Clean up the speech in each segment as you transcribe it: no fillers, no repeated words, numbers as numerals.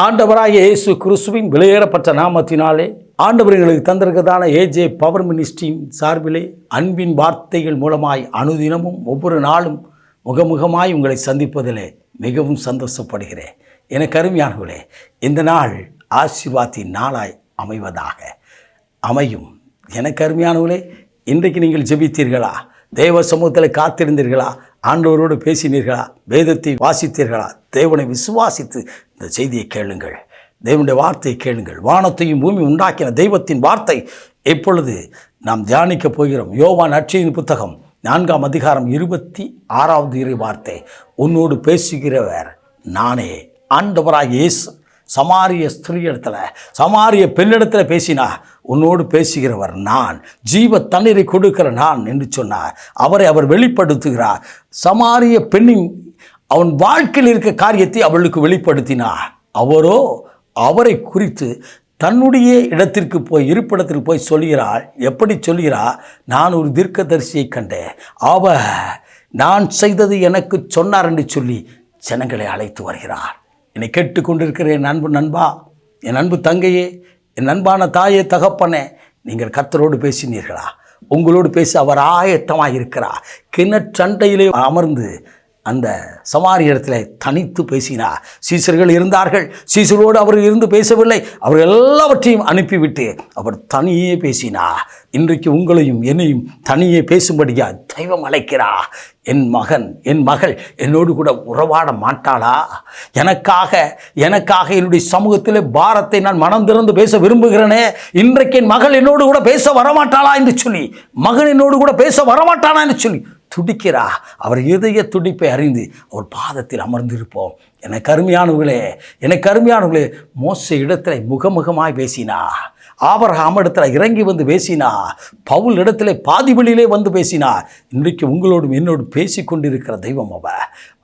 ஆண்டவராகிய இயேசு கிறிஸ்துவின் விலையேறப்பட்ட நாமத்தினாலே ஆண்டவர்களுக்கு தந்திருக்கிறதான ஏஜே பவர் மினிஸ்ட்ரியின் சார்பிலே அன்பின் வார்த்தைகள் மூலமாய் அனுதினமும் ஒவ்வொரு நாளும் முகமுகமாய் உங்களை சந்திப்பதிலே மிகவும் சந்தோஷப்படுகிறேன். எனக்கு அருமையானவர்களே, இந்த நாள் ஆசீர்வாதத்தின் நாளாய் அமையும். எனக்கு அருமையானவர்களே, இன்றைக்கு நீங்கள் ஜெபித்தீர்களா? தேவ சமூகத்தில் காத்திருந்தீர்களா? ஆண்டவரோடு பேசினீர்களா? வேதத்தை வாசித்தீர்களா? தேவனை விசுவாசித்து இந்த செய்தியை கேளுங்கள். தேவனுடைய வார்த்தையை கேளுங்கள். வானத்தையும் பூமி உண்டாக்கின தெய்வத்தின் வார்த்தை இப்பொழுது நாம் தியானிக்கப் போகிறோம். யோவான் நற்செய்தியின் புத்தகம் 4ஆம் அதிகாரம் 26வது வார்த்தை, உன்னோடு பேசுகிறவர் நானே. ஆண்டவராகிய இயேசு சமாரிய ஸ்திரீயிடத்தில், சமாரிய பெண்ணிடத்தில் பேசினார். உன்னோடு பேசுகிறவர் நான், ஜீவ தண்ணீரை கொடுக்கிற நான் என்று சொன்னார். அவரை அவர் வெளிப்படுத்துகிறார். சமாரிய பெண்ணின் அவன் வாழ்க்கையில் இருக்க காரியத்தை அவளுக்கு வெளிப்படுத்தினார். அவரோ அவரை குறித்து தன்னுடைய இடத்திற்கு போய், இருப்பிடத்திற்கு போய் சொல்கிறாள். எப்படி சொல்கிறார்? நான் ஒரு தீர்க்கதரிசியை கண்டேன், அவர் நான் செய்தது எனக்கு சொன்னார் என்று சொல்லி ஜனங்களை அழைத்து வருகிறார். என்னை கேட்டுக்கொண்டிருக்கிற என் அன்பு நண்பா, என் அன்பு தங்கையே, என் அன்பான தாயே, தகப்பனே, நீங்கள் கர்த்தரோடு பேசினீர்களா? உங்களோடு பேச அவர் ஆயத்தமாக இருக்கிறார். கிணற்றண்டையிலே அமர்ந்து அந்த சமாரிய இடத்துல தனித்து பேசினார். சீசர்கள் இருந்தார்கள். சீசரோடு அவர் இருந்து பேசவில்லை. அவர் எல்லாவற்றையும் அனுப்பிவிட்டு அவர் தனியே பேசினார். இன்றைக்கு உங்களையும் என்னையும் தனியே பேசும்படியா தெய்வம் அழைக்கிறார். என் மகன், என் மகள் என்னோடு கூட உறவாட மாட்டாளா? எனக்காக என்னுடைய சமூகத்திலே பாரத்தை நான் மனம் திறந்து பேச விரும்புகிறேனே, இன்றைக்கு என் மகள் என்னோடு கூட பேச வரமாட்டாளா என்று சொல்லி, மகன் என்னோடு கூட பேச வரமாட்டானா என்று சொல்லி துடிக்கிறா. அவர் இதய துடிப்பை அறிந்து அவர் பாதத்தில் அமர்ந்திருப்போம். எனக்கு அருமையானவர்களே, மோசே இடத்துல முகமுகமாய் பேசினா, ஆபிரகாம் இடத்துல இறங்கி வந்து பேசினா, பவுல் இடத்துல பாதிவெளியிலே வந்து பேசினார். இன்றைக்கு உங்களோடும் என்னோடு பேசி கொண்டிருக்கிற தெய்வம்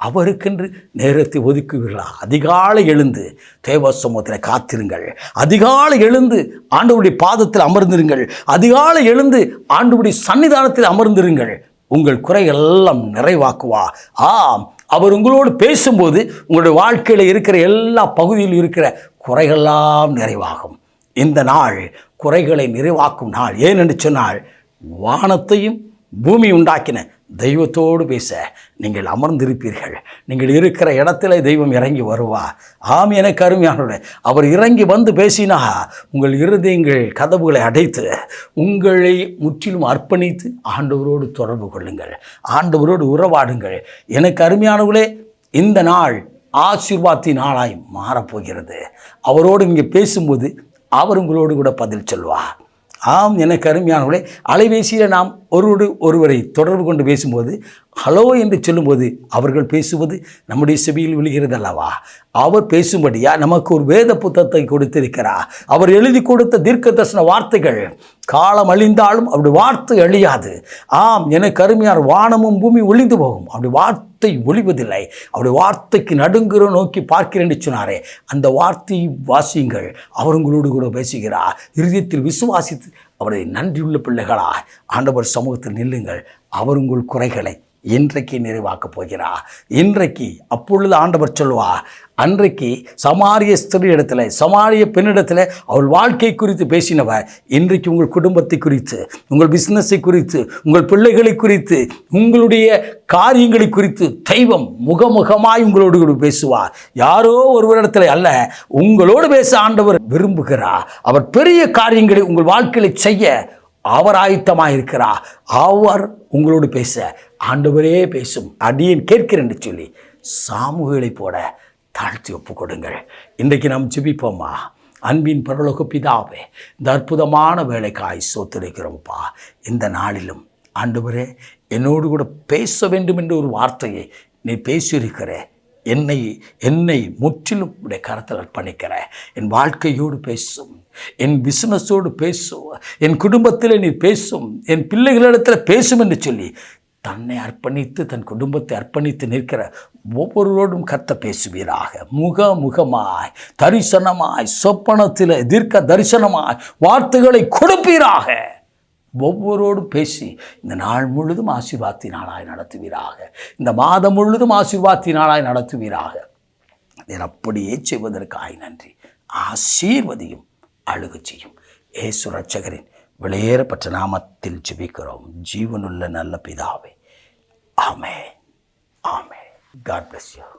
அவருக்கென்று நேரத்தை ஒதுக்குவீர்களா? அதிகாலை எழுந்து தேவ சமூகத்தில் காத்திருங்கள். அதிகாலை எழுந்து ஆண்டவருடைய பாதத்தில் அமர்ந்திருங்கள். அதிகாலை எழுந்து ஆண்டவருடைய சன்னிதானத்தில் அமர்ந்திருங்கள். உங்கள் குறையெல்லாம் நிறைவாக்குவா. ஆம், அவர் உங்களோடு பேசும்போது உங்களுடைய வாழ்க்கையில் இருக்கிற எல்லா பகுதியிலும் இருக்கிற குறைகளெல்லாம் நிறைவாகும். இந்த நாள் குறைகளை நிறைவாக்கும் நாள். ஏனென்று சொன்னால், வானத்தையும் பூமி உண்டாக்கின தெய்வத்தோடு பேச நீங்கள் அமர்ந்திருப்பீர்கள். நீங்கள் இருக்கிற இடத்துல தெய்வம் இறங்கி வருவார். ஆம், எனக்கு அருமையானவர்களே, அவர் இறங்கி வந்து பேசினா உங்கள் இருதயங்கள் கதவுகளை அடைத்து உங்களை முற்றிலும் அர்ப்பணித்து ஆண்டவரோடு தொடர்பு கொள்ளுங்கள். ஆண்டவரோடு உறவாடுங்கள். எனக்கு அருமையானவர்களே, இந்த நாள் ஆசீர்வாதத்தின் நாளாய் மாறப்போகிறது. அவரோடு நீங்கள் பேசும்போது அவர் உங்களோடு கூட பதில் சொல்வார். ஆம், எனக்கு அருமையானவர்களே, அலைபேசியில் நாம் ஒருவரை தொடர்பு கொண்டு பேசும்போது ஹலோ என்று சொல்லும்போது அவர்கள் பேசுவது நம்முடைய செவியில் விழுகிறது அல்லவா? அவர் பேசும்படியா நமக்கு ஒரு வேத புத்தகத்தை கொடுத்திருக்கிறார். அவர் எழுதி கொடுத்த தீர்க்க தரிசன வார்த்தைகள் காலம் அழிந்தாலும் அப்படி வார்த்தை அழியாது. ஆம், எனக்கு அருமையான, வானமும் பூமி ஒளிந்து போகும், அப்படி வார்த்தை ஒளிவதில்லை. அப்படி வார்த்தைக்கு நடுங்குற நோக்கி பார்க்கிறேன் என்று சொன்னாரே, அந்த வார்த்தையை வாசியுங்கள். அவர் உங்களோடு கூட பேசுகிறார். இருதயத்தில் விசுவாசித்து அவரை நன்றியுள்ள பிள்ளைகளாய் ஆண்டவர் சமூகத்தில் நில்லுங்கள். அவர் உங்கள் குறைகளை இன்றைக்கு நிறைவாக்கப் போகிறார். இன்றைக்கு அப்பொழுது ஆண்டவர் சொல்வார், அன்றைக்கு சமாரிய ஸ்திரீ இடத்துல, சமாரிய பெண்ணிடத்தில் அவள் வாழ்க்கை குறித்து பேசினவர் இன்றைக்கு உங்கள் குடும்பத்தை குறித்து, உங்கள் பிஸ்னஸை குறித்து, உங்கள் பிள்ளைகளை குறித்து, உங்களுடைய காரியங்களை குறித்து தெய்வம் முகமுகமாய் உங்களோடு பேசுவார். யாரோ ஒருவரிடத்தில் அல்ல, உங்களோடு பேச ஆண்டவர் விரும்புகிறார். அவர் பெரிய காரியங்களை உங்கள் வாழ்க்கையில் செய்ய அவர் ஆயத்தமாக இருக்கிறார். அவர் உங்களோடு பேச ஆண்டவரே பேசும், அடியேன் கேட்கிறேன் என்று சொல்லி சாமுவேலை போட தாழ்த்தி ஒப்பு கொடுங்கள். இன்றைக்கு நாம் ஜெபிப்போமா? அன்பின் பரலோக பிதாவே, இந்த அற்புதமான வேலைக்காய் சோத்திருக்கிறோம்ப்பா. இந்த நாளிலும் ஆண்டவரே என்னோடு கூட பேச வேண்டும் என்ற ஒரு வார்த்தையை நீ பேசியிருக்கிற என்னை முற்றிலும் உடைய கரத்தில் அர்ப்பணிக்கிறேன். என் வாழ்க்கையோடு பேசும், என் பிஸ்னஸோடு பேசும், என் குடும்பத்தில் நீ பேசும், என் பிள்ளைகளிடத்தில் பேசும் என்று சொல்லி தன்னை அர்ப்பணித்து, தன் குடும்பத்தை அர்ப்பணித்து நிற்கிற ஒவ்வொருவரோடும் கர்த்தர் பேசுவீராக. முகமாய், தரிசனமாய், சொப்பனத்தில் தீர்க்க தரிசனமாய் வார்த்தைகளை கொடுப்பீராக. ஒவ்வொருவரோடும் பேசி இந்த நாள் முழுதும் ஆசீர்வாதத்தின் நாளாய் நடத்துவீராக. இந்த மாதம் முழுதும் ஆசீர்வாதத்தின் நாளாய் நடத்துவீராக. நீர் அப்படியே செய்வதற்காய் நன்றி. ஆசீர்வதியும், அழுகச் செய்யும். இயேசு ரட்சகரின் வெளியேறப்பட்ட நாமத்தில் ஜெபிக்கிறோம் ஜீவனுள்ள நல்ல பிதாவே. ஆமென். ஆமென். God bless you.